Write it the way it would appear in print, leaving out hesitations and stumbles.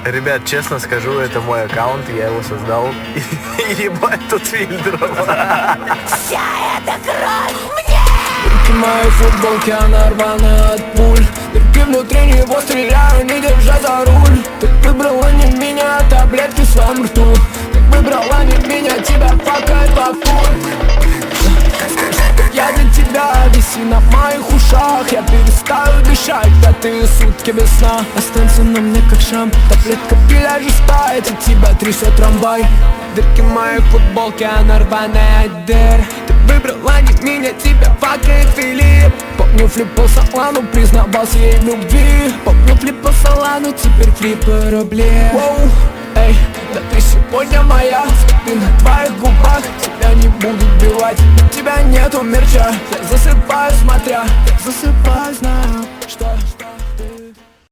Ребят, честно скажу, это мой аккаунт, я его создал. И ебать тут фильтров. Вся эта кровь мне! Руки моей футболки, она рваная от пуль. Дырки внутри него стреляю, не держа за руль. Ты выбрала не меня, таблетки в своем рту. Ты выбрала не меня, тебя факает вокруг. Я для тебя, виси на моих ушах. Я перестаю дышать, пятые сутки без сна. Останься на мне как шрам, таблетка пиляжи стает, и тебя трясет трамвай. Дырки моей футболки, она рваная от дыр. Ты выбрала не меня, тебя факает Филипп. Помню, флип по салану, признавался ей в любви. Помню, флип по салану, теперь флип по рубле. Воу, эй, да ты сегодня моя. Ты на твоих губах, тебя не буду убивать. У тебя нету мерча, я засыпаю, смотря, я засыпаю, знаю.